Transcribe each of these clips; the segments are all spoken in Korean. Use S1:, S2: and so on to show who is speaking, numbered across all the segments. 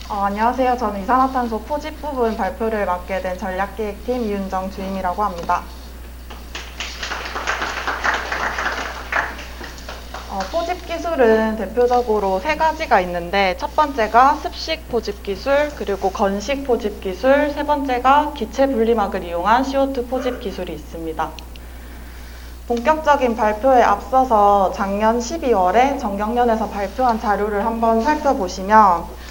S1: 안녕하세요. 저는 이산화탄소 포집 부분 발표를 맡게 된 전략기획팀 이윤정 주임이라고 합니다. 포집 기술은 대표적으로 세 가지가 있는데 첫 번째가 습식 포집 기술, 그리고 건식 포집 기술, 세 번째가 기체 분리막을 이용한 CO2 포집 기술이 있습니다. 본격적인 발표에 앞서서 작년 12월에 정경련에서 발표한 자료를 한번 살펴보시면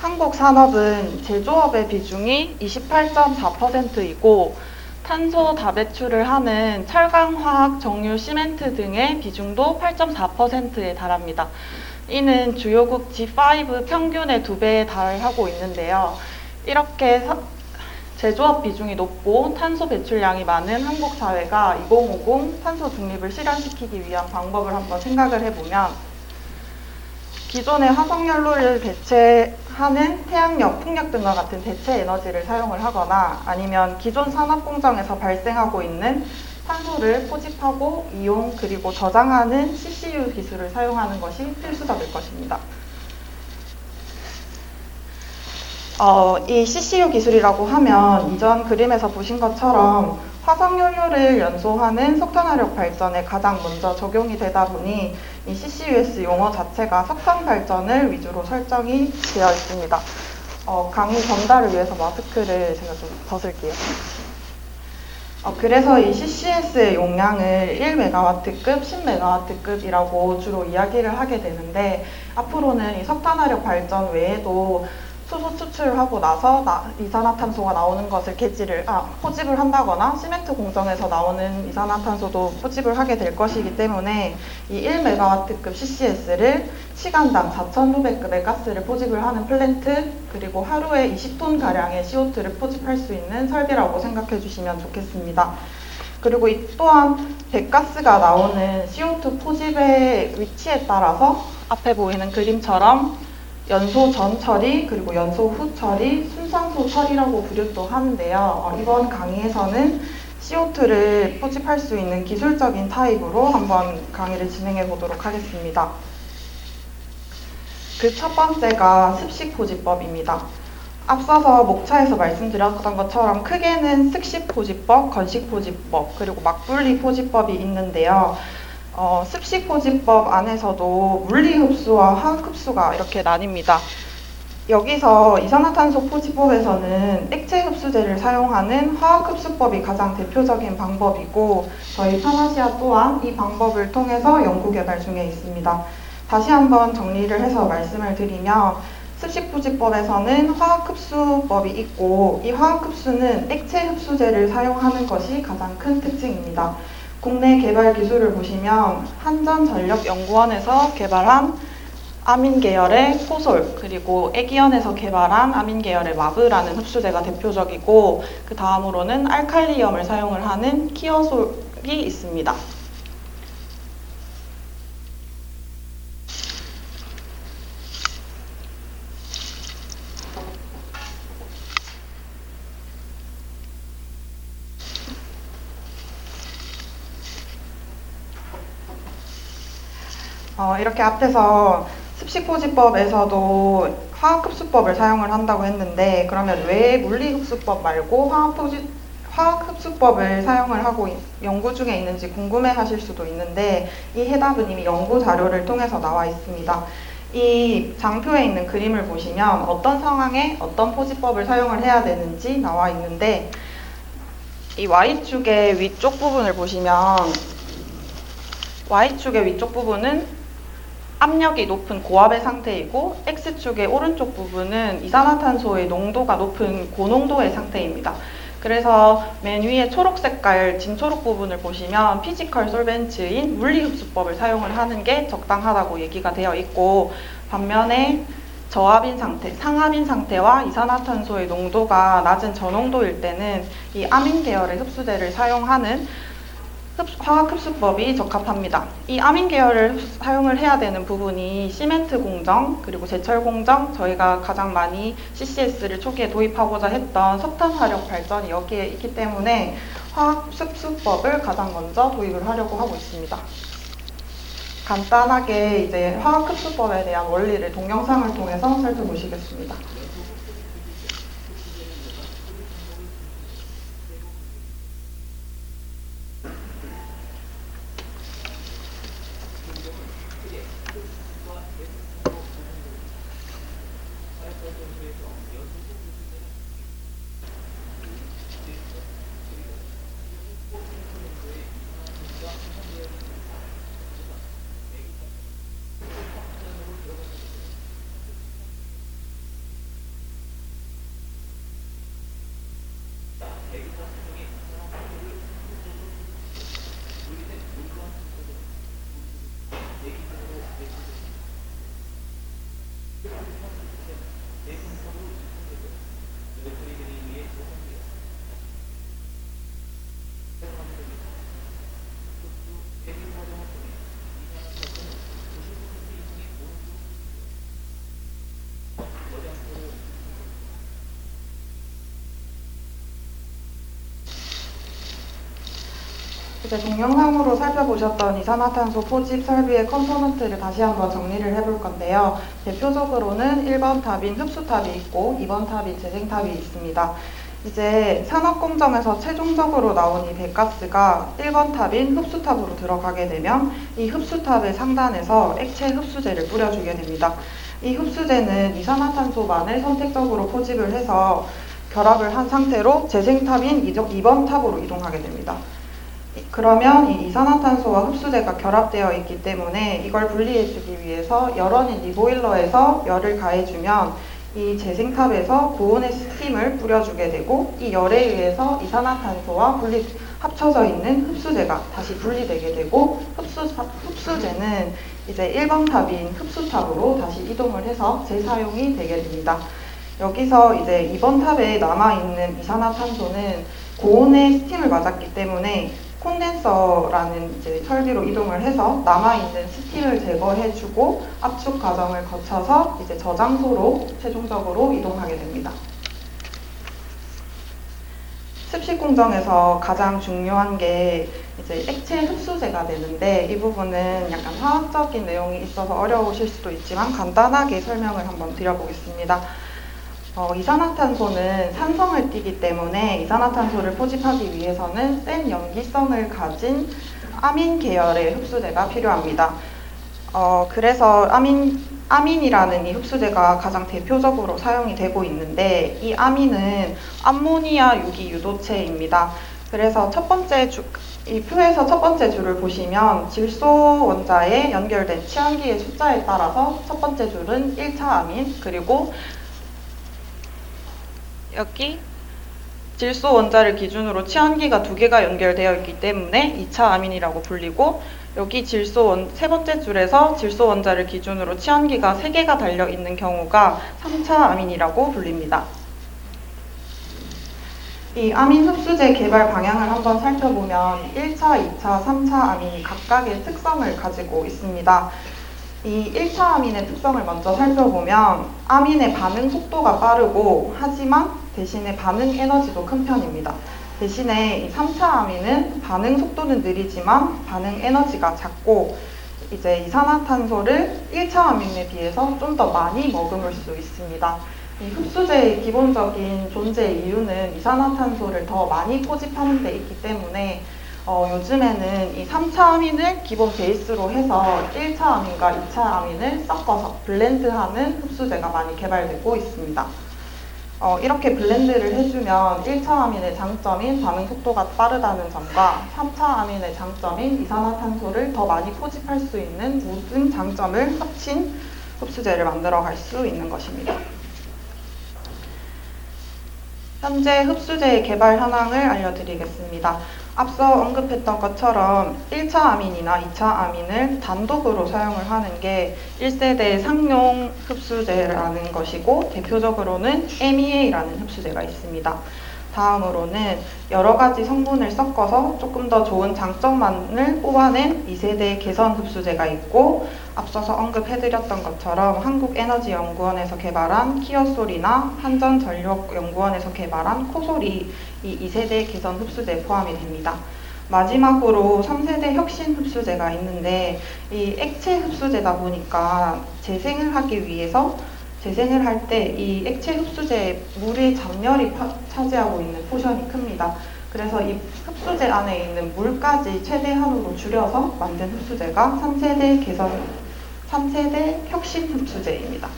S1: 한국 산업은 제조업의 비중이 28.4%이고 탄소 다배출을 하는 철강, 화학, 정유, 시멘트 등의 비중도 8.4%에 달합니다. 이는 주요국 G5 평균의 2배에 달하고 있는데요. 이렇게 제조업 비중이 높고 탄소 배출량이 많은 한국 사회가 2050 탄소 중립을 실현시키기 위한 방법을 한번 생각을 해보면 기존의 화석연료를 대체하는 태양력, 풍력 등과 같은 대체 에너지를 사용을 하거나 아니면 기존 산업 공정에서 발생하고 있는 탄소를 포집하고 이용 그리고 저장하는 CCU 기술을 사용하는 것이 필수가 될 것입니다. 이 CCU 기술이라고 하면 이전 그림에서 보신 것처럼 화석연료를 연소하는 석탄화력 발전에 가장 먼저 적용이 되다 보니 이 CCUS 용어 자체가 석탄 발전을 위주로 설정이 되어 있습니다. 강의 전달을 위해서 마스크를 제가 좀 벗을게요. 그래서 이 CCS의 용량을 1MW급, 10MW급이라고 주로 이야기를 하게 되는데 앞으로는 이 석탄화력 발전 외에도 수소 추출하고 나서 이산화탄소가 나오는 것을 포집을 한다거나 시멘트 공정에서 나오는 이산화탄소도 포집을 하게 될 것이기 때문에 이 1MW급 CCS를 시간당 4,900급의 가스를 포집을 하는 플랜트 그리고 하루에 20톤가량의 CO2를 포집할 수 있는 설비라고 생각해 주시면 좋겠습니다. 그리고 이 또한 배가스가 나오는 CO2 포집의 위치에 따라서 앞에 보이는 그림처럼 연소 전 처리, 그리고 연소 후 처리, 순산소 처리라고 부르기도 하는데요. 이번 강의에서는 CO2를 포집할 수 있는 기술적인 타입으로 한번 강의를 진행해 보도록 하겠습니다. 그 첫 번째가 습식 포집법입니다. 앞서서 목차에서 말씀드렸던 것처럼 크게는 습식 포집법, 건식 포집법, 그리고 막분리 포집법이 있는데요. 습식 포집법 안에서도 물리 흡수와 화학 흡수가 이렇게 나뉩니다. 여기서 이산화탄소 포집법에서는 액체 흡수제를 사용하는 화학 흡수법이 가장 대표적인 방법이고 저희 파나시아 또한 이 방법을 통해서 연구 개발 중에 있습니다. 다시 한번 정리를 해서 말씀을 드리면 습식 포집법에서는 화학 흡수법이 있고 이 화학 흡수는 액체 흡수제를 사용하는 것이 가장 큰 특징입니다. 국내 개발 기술을 보시면 한전전력연구원에서 개발한 아민 계열의 포솔, 그리고 애기연에서 개발한 아민 계열의 마브라는 흡수제가 대표적이고 그 다음으로는 알칼리염을 사용을 하는 키어솔이 있습니다. 이렇게 앞에서 습식포집법에서도 화학흡수법을 사용을 한다고 했는데 그러면 왜 물리흡수법 말고 화학흡수법을 사용을 하고 연구 중에 있는지 궁금해 하실 수도 있는데 이 해답은 이미 연구 자료를 통해서 나와 있습니다. 이 장표에 있는 그림을 보시면 어떤 상황에 어떤 포집법을 사용을 해야 되는지 나와 있는데 이 Y축의 위쪽 부분을 보시면 Y축의 위쪽 부분은 압력이 높은 고압의 상태이고 X축의 오른쪽 부분은 이산화탄소의 농도가 높은 고농도의 상태입니다. 그래서 맨 위에 초록 색깔 진초록 부분을 보시면 피지컬 솔벤츠인 물리흡수법을 사용을 하는 게 적당하다고 얘기가 되어 있고 반면에 저압인 상태, 상압인 상태와 이산화탄소의 농도가 낮은 저농도일 때는 이 아민 계열의 흡수제를 사용하는 화학흡수법이 적합합니다. 이 아민 계열을 사용을 해야 되는 부분이 시멘트 공정, 그리고 제철 공정, 저희가 가장 많이 CCS를 초기에 도입하고자 했던 석탄 화력 발전이 여기에 있기 때문에 화학흡수법을 가장 먼저 도입을 하려고 하고 있습니다. 간단하게 이제 화학흡수법에 대한 원리를 동영상을 통해서 살펴보시겠습니다. 이제 동영상으로 살펴보셨던 이산화탄소 포집 설비의 컴포넌트를 다시 한번 정리를 해볼 건데요. 대표적으로는 1번 탑인 흡수탑이 있고 2번 탑인 재생탑이 있습니다. 이제 산업공정에서 최종적으로 나온 이 배가스가 1번 탑인 흡수탑으로 들어가게 되면 이 흡수탑의 상단에서 액체 흡수제를 뿌려주게 됩니다. 이 흡수제는 이산화탄소만을 선택적으로 포집을 해서 결합을 한 상태로 재생탑인 2번 탑으로 이동하게 됩니다. 그러면 이 이산화탄소와 흡수제가 결합되어 있기 때문에 이걸 분리해주기 위해서 열원인 리보일러에서 열을 가해주면 이 재생탑에서 고온의 스팀을 뿌려주게 되고 이 열에 의해서 이산화탄소와 합쳐져 있는 흡수제가 다시 분리되게 되고 흡수제는 이제 1번 탑인 흡수탑으로 다시 이동을 해서 재사용이 되게 됩니다. 여기서 이제 2번 탑에 남아있는 이산화탄소는 고온의 스팀을 맞았기 때문에 콘덴서라는 이제 설비로 이동을 해서 남아있는 스팀을 제거해주고 압축 과정을 거쳐서 이제 저장소로 최종적으로 이동하게 됩니다. 습식 공정에서 가장 중요한 게 이제 액체 흡수제가 되는데 이 부분은 약간 화학적인 내용이 있어서 어려우실 수도 있지만 간단하게 설명을 한번 드려보겠습니다. 이산화탄소는 산성을 띠기 때문에 이산화탄소를 포집하기 위해서는 센 염기성을 가진 아민 계열의 흡수제가 필요합니다. 그래서 아민이라는 이 흡수제가 가장 대표적으로 사용이 되고 있는데 이 아민은 암모니아 유기 유도체입니다. 그래서 이 표에서 첫 번째 줄을 보시면 질소 원자에 연결된 치환기의 숫자에 따라서 첫 번째 줄은 1차 아민, 그리고 여기 질소 원자를 기준으로 치환기가 2개가 연결되어 있기 때문에 2차 아민이라고 불리고, 여기 세 번째 줄에서 질소 원자를 기준으로 치환기가 3개가 달려 있는 경우가 3차 아민이라고 불립니다. 이 아민 흡수제 개발 방향을 한번 살펴보면 1차, 2차, 3차 아민이 각각의 특성을 가지고 있습니다. 이 1차 아민의 특성을 먼저 살펴보면 아민의 반응 속도가 빠르고 하지만 대신에 반응 에너지도 큰 편입니다. 대신에 이 3차 아민은 반응 속도는 느리지만 반응 에너지가 작고 이제 이산화탄소를 1차 아민에 비해서 좀 더 많이 머금을 수 있습니다. 이 흡수제의 기본적인 존재 이유는 이산화탄소를 더 많이 포집하는 데 있기 때문에 요즘에는 이 3차 아민을 기본 베이스로 해서 1차 아민과 2차 아민을 섞어서 블렌드하는 흡수제가 많이 개발되고 있습니다. 이렇게 블렌드를 해주면 1차 아민의 장점인 반응 속도가 빠르다는 점과 3차 아민의 장점인 이산화탄소를 더 많이 포집할 수 있는 모든 장점을 합친 흡수제를 만들어갈 수 있는 것입니다. 현재 흡수제의 개발 현황을 알려드리겠습니다. 앞서 언급했던 것처럼 1차 아민이나 2차 아민을 단독으로 사용을 하는 게 1세대 상용 흡수제라는 것이고, 대표적으로는 MEA라는 흡수제가 있습니다. 다음으로는 여러 가지 성분을 섞어서 조금 더 좋은 장점만을 뽑아낸 2세대 개선 흡수제가 있고, 앞서서 언급해드렸던 것처럼 한국에너지연구원에서 개발한 키어솔이나 한전전력연구원에서 개발한 코솔이 이 2세대 개선 흡수제에 포함이 됩니다. 마지막으로 3세대 혁신 흡수제가 있는데 이 액체 흡수제다 보니까 재생을 하기 위해서 재생을 할 때 이 액체 흡수제에 물의 잠열이 차지하고 있는 포션이 큽니다. 그래서 이 흡수제 안에 있는 물까지 최대한으로 줄여서 만든 흡수제가 3세대 혁신 흡수제입니다.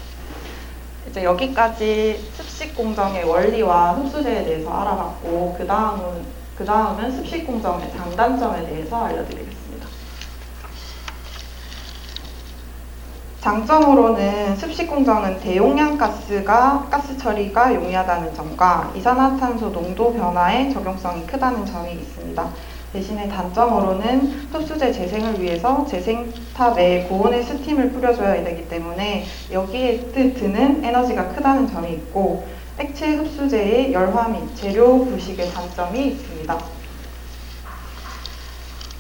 S1: 이제 여기까지 습식 공정의 원리와 흡수제에 대해서 알아봤고, 그 다음은 습식 공정의 장단점에 대해서 알려드리겠습니다. 장점으로는 습식 공정은 대용량 가스 처리가 용이하다는 점과 이산화탄소 농도 변화에 적용성이 크다는 점이 있습니다. 대신에 단점으로는 흡수제 재생을 위해서 재생탑에 고온의 스팀을 뿌려줘야 되기 때문에 여기에 드는 에너지가 크다는 점이 있고, 액체 흡수제의 열화 및 재료 부식의 단점이 있습니다.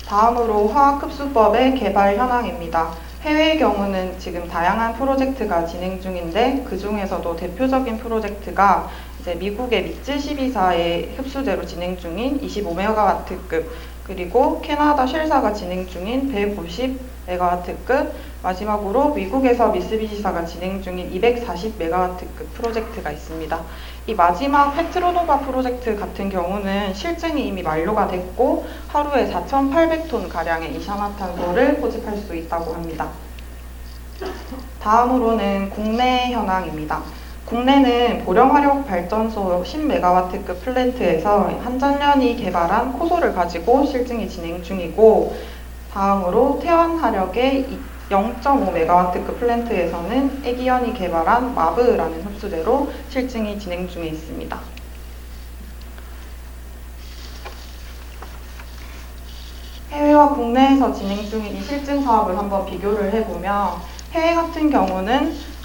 S1: 다음으로 화학흡수법의 개발 현황입니다. 해외의 경우는 지금 다양한 프로젝트가 진행 중인데, 그 중에서도 대표적인 프로젝트가 이제 미국의 미츠 12사의 흡수제로 진행 중인 25MW급, 그리고 캐나다 쉘사가 진행 중인 150MW급, 마지막으로 미국에서 미쓰비시사가 진행 중인 240MW급 프로젝트가 있습니다. 이 마지막 페트로노바 프로젝트 같은 경우는 실증이 이미 만료가 됐고 하루에 4,800톤 가량의 이산화탄소를 포집할 수 있다고 합니다. 다음으로는 국내 현황입니다. 국내는 보령화력발전소 10MW급 플랜트에서 한전련이 개발한 코소를 가지고 실증이 진행 중이고, 다음으로 태환화력의 0.5MW급 플랜트에서는 애기연이 개발한 마브라는 흡수제로 실증이 진행 중에 있습니다. 해외와 국내에서 진행 중인 이 실증 사업을 한번 비교를 해보면, 해외 같은 경우는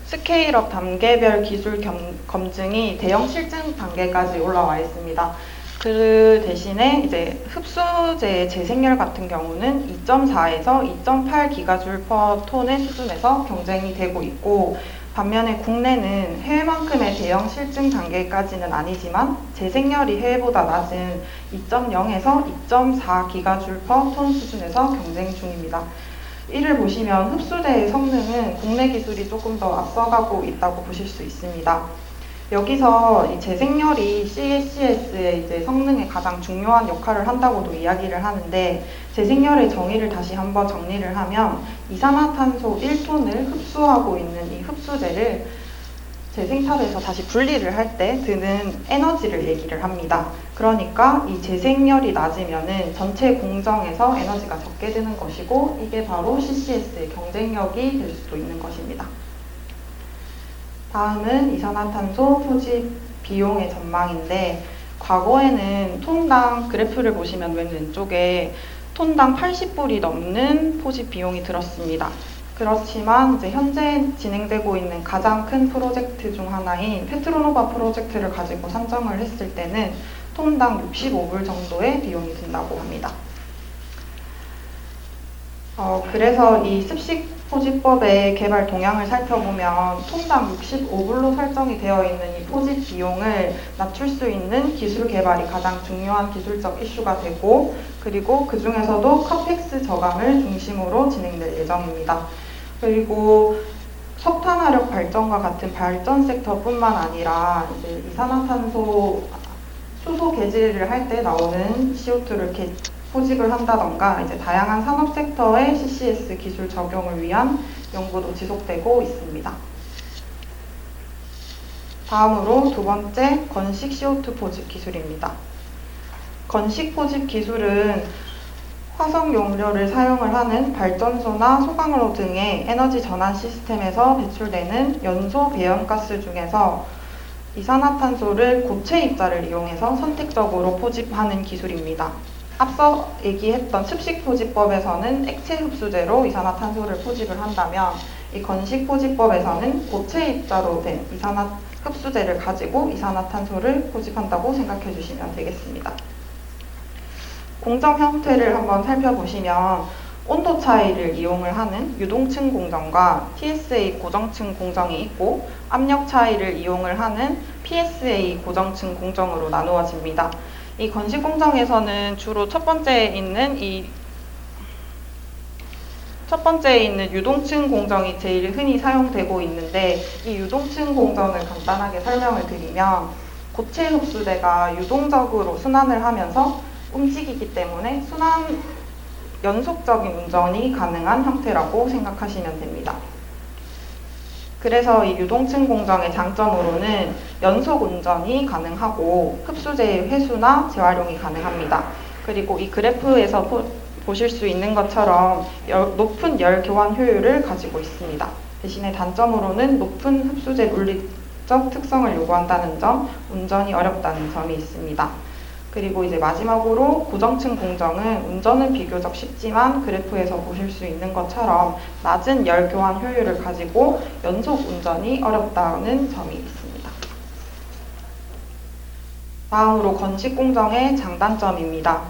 S1: 스케일업 단계별 기술 검증이 대형 실증 단계까지 올라와 있습니다. 그 대신에 이제 흡수제의 재생열 같은 경우는 2.4에서 2.8 기가줄 퍼 톤의 수준에서 경쟁이 되고 있고, 반면에 국내는 해외만큼의 대형 실증 단계까지는 아니지만 재생열이 해외보다 낮은 2.0에서 2.4 기가줄 퍼 톤 수준에서 경쟁 중입니다. 이를 보시면 흡수제의 성능은 국내 기술이 조금 더 앞서가고 있다고 보실 수 있습니다. 여기서 이 재생열이 CCS의 이제 성능에 가장 중요한 역할을 한다고도 이야기를 하는데, 재생열의 정의를 다시 한번 정리를 하면 이산화탄소 1톤을 흡수하고 있는 이 흡수제를 재생탑에서 다시 분리를 할 때 드는 에너지를 얘기를 합니다. 그러니까 이 재생열이 낮으면은 전체 공정에서 에너지가 적게 드는 것이고, 이게 바로 CCS의 경쟁력이 될 수도 있는 것입니다. 다음은 이산화탄소 포집 비용의 전망인데, 과거에는 톤당 그래프를 보시면 맨 왼쪽에 톤당 80불이 넘는 포집 비용이 들었습니다. 그렇지만 이제 현재 진행되고 있는 가장 큰 프로젝트 중 하나인 페트로노바 프로젝트를 가지고 상정을 했을 때는 톤당 65불 정도의 비용이 든다고 합니다. 그래서 이 습식 포집법의 개발 동향을 살펴보면 톤당 65불로 설정이 되어 있는 이 포집 비용을 낮출 수 있는 기술 개발이 가장 중요한 기술적 이슈가 되고, 그리고 그 중에서도 카펙스 저감을 중심으로 진행될 예정입니다. 그리고 석탄화력 발전과 같은 발전 섹터뿐만 아니라 이제 이산화탄소 수소 개질을 할 때 나오는 CO2를 포집을 한다던가 이제 다양한 산업 섹터의 CCS 기술 적용을 위한 연구도 지속되고 있습니다. 다음으로 두 번째, 건식 CO2 포집 기술입니다. 건식 포집 기술은 화석 용료를 사용을 하는 발전소나 소강로 등의 에너지 전환 시스템에서 배출되는 연소 배연가스 중에서 이산화탄소를 고체 입자를 이용해서 선택적으로 포집하는 기술입니다. 앞서 얘기했던 습식 포집법에서는 액체 흡수제로 이산화탄소를 포집을 한다면, 이 건식 포집법에서는 고체 입자로 된 흡수제를 가지고 이산화탄소를 포집한다고 생각해 주시면 되겠습니다. 공정 형태를 한번 살펴보시면 온도 차이를 이용을 하는 유동층 공정과 TSA 고정층 공정이 있고, 압력 차이를 이용을 하는 PSA 고정층 공정으로 나누어집니다. 이 건식 공정에서는 주로 첫 번째에 있는 유동층 공정이 제일 흔히 사용되고 있는데, 이 유동층 공정을 간단하게 설명을 드리면, 고체 흡수대가 유동적으로 순환을 하면서 움직이기 때문에 연속적인 운전이 가능한 형태라고 생각하시면 됩니다. 그래서 이 유동층 공정의 장점으로는 연속 운전이 가능하고 흡수제의 회수나 재활용이 가능합니다. 그리고 이 그래프에서 보실 수 있는 것처럼 높은 열 교환 효율을 가지고 있습니다. 대신에 단점으로는 높은 흡수제 물리적 특성을 요구한다는 점, 운전이 어렵다는 점이 있습니다. 그리고 이제 마지막으로 고정층 공정은 운전은 비교적 쉽지만 그래프에서 보실 수 있는 것처럼 낮은 열 교환 효율을 가지고 연속 운전이 어렵다는 점이 있습니다. 다음으로 건식 공정의 장단점입니다.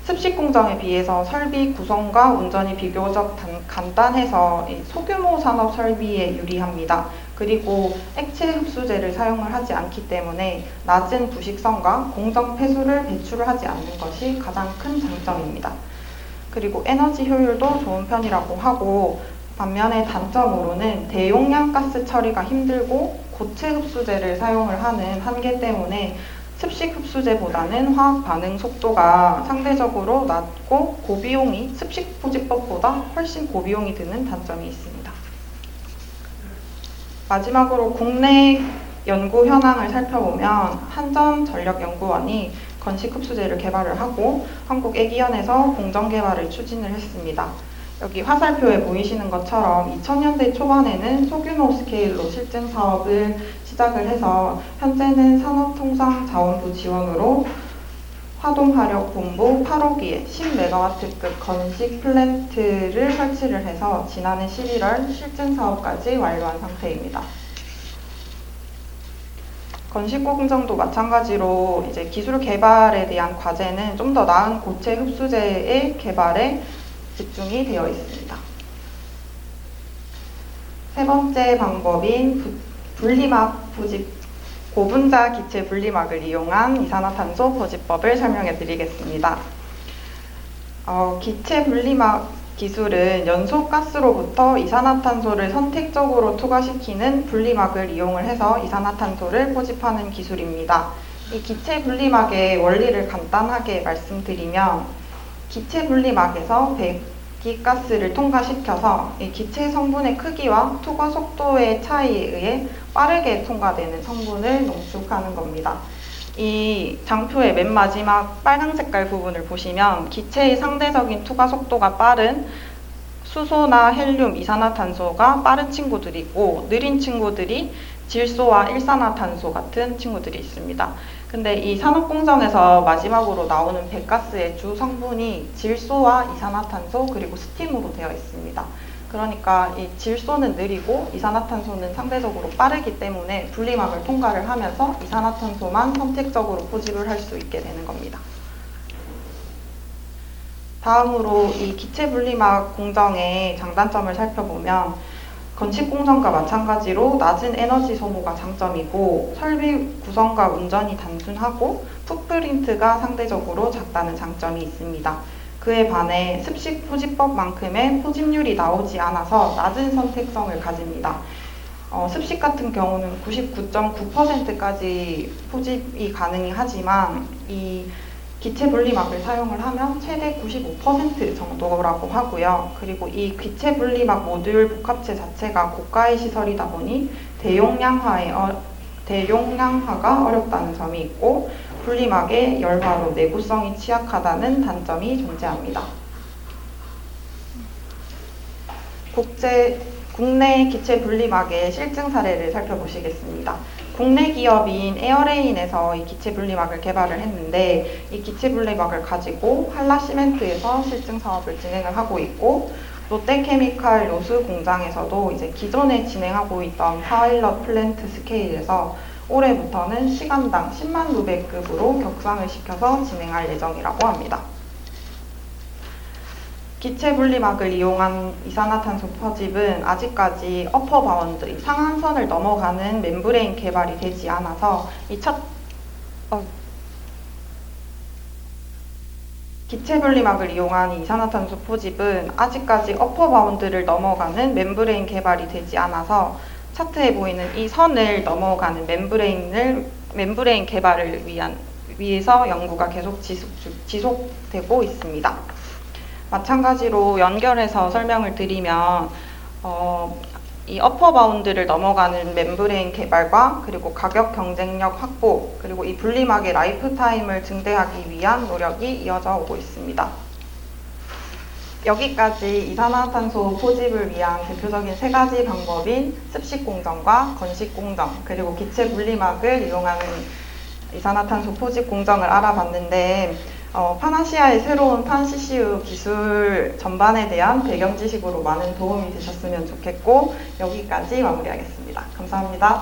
S1: 습식 공정에 비해서 설비 구성과 운전이 비교적 간단해서 소규모 산업 설비에 유리합니다. 그리고 액체 흡수제를 사용을 하지 않기 때문에 낮은 부식성과 공정 폐수를 배출을 하지 않는 것이 가장 큰 장점입니다. 그리고 에너지 효율도 좋은 편이라고 하고, 반면에 단점으로는 대용량 가스 처리가 힘들고 고체 흡수제를 사용을 하는 한계 때문에 습식 흡수제보다는 화학 반응 속도가 상대적으로 낮고 습식 포집법보다 훨씬 고비용이 드는 단점이 있습니다. 마지막으로 국내 연구 현황을 살펴보면 한전전력연구원이 건식 흡수제를 개발을 하고 한국애기연에서 공정 개발을 추진을 했습니다. 여기 화살표에 보이시는 것처럼 2000년대 초반에는 소규모 스케일로 실증 사업을 시작을 해서 현재는 산업통상자원부 지원으로 화동화력본부 8호기에 10MW급 건식 플랜트를 설치를 해서 지난해 11월 실증 사업까지 완료한 상태입니다. 건식 공정도 마찬가지로 이제 기술 개발에 대한 과제는 좀 더 나은 고체 흡수제의 개발에 집중이 되어 있습니다. 세 번째 방법인 고분자 기체 분리막을 이용한 이산화탄소 포집법을 설명해 드리겠습니다. 기체 분리막 기술은 연소가스로부터 이산화탄소를 선택적으로 투과시키는 분리막을 이용을 해서 이산화탄소를 포집하는 기술입니다. 이 기체 분리막의 원리를 간단하게 말씀드리면, 기체 분리막에서 배기가스를 통과시켜서 이 기체 성분의 크기와 투과 속도의 차이에 의해 빠르게 통과되는 성분을 농축하는 겁니다. 이 장표의 맨 마지막 빨간 색깔 부분을 보시면 기체의 상대적인 투과 속도가 빠른 수소나 헬륨, 이산화탄소가 빠른 친구들이 있고, 느린 친구들이 질소와 일산화탄소 같은 친구들이 있습니다. 근데 이 산업공정에서 마지막으로 나오는 배가스의 주 성분이 질소와 이산화탄소 그리고 스팀으로 되어 있습니다. 그러니까 이 질소는 느리고 이산화탄소는 상대적으로 빠르기 때문에 분리막을 통과를 하면서 이산화탄소만 선택적으로 포집을 할 수 있게 되는 겁니다. 다음으로 이 기체 분리막 공정의 장단점을 살펴보면, 건식 공정과 마찬가지로 낮은 에너지 소모가 장점이고 설비 구성과 운전이 단순하고 풋프린트가 상대적으로 작다는 장점이 있습니다. 그에 반해 습식 포집법만큼의 포집률이 나오지 않아서 낮은 선택성을 가집니다. 습식 같은 경우는 99.9%까지 포집이 가능이 하지만 이 기체 분리막을 사용을 하면 최대 95% 정도라고 하고요. 그리고 이 기체 분리막 모듈 복합체 자체가 고가의 시설이다 보니 대용량화가 어렵다는 점이 있고, 분리막의 열화로 내구성이 취약하다는 단점이 존재합니다. 국내 기체 분리막의 실증 사례를 살펴보시겠습니다. 국내 기업인 에어레인에서 이 기체 분리막을 개발을 했는데, 이 기체 분리막을 가지고 한라시멘트에서 실증 사업을 진행을 하고 있고, 롯데케미칼 요수 공장에서도 이제 기존에 진행하고 있던 파일럿 플랜트 스케일에서 올해부터는 시간당 10만 루베급으로 격상을 시켜서 진행할 예정이라고 합니다. 기체 분리막을 이용한 이산화탄소 포집은 아직까지 어퍼 바운드, 상한선을 넘어가는 멤브레인 개발이 되지 않아서 기체 분리막을 이용한 이산화탄소 포집은 아직까지 어퍼 바운드를 넘어가는 멤브레인 개발이 되지 않아서 차트에 보이는 이 선을 넘어가는 멤브레인 개발을 위해서 연구가 계속 지속되고 있습니다. 마찬가지로 연결해서 설명을 드리면 이 어퍼 바운드를 넘어가는 멤브레인 개발과 그리고 가격 경쟁력 확보, 그리고 이 분리막의 라이프 타임을 증대하기 위한 노력이 이어져 오고 있습니다. 여기까지 이산화탄소 포집을 위한 대표적인 세 가지 방법인 습식 공정과 건식 공정, 그리고 기체 분리막을 이용하는 이산화탄소 포집 공정을 알아봤는데 파나시아의 새로운 pan-CCU 기술 전반에 대한 배경 지식으로 많은 도움이 되셨으면 좋겠고, 여기까지 마무리하겠습니다. 감사합니다.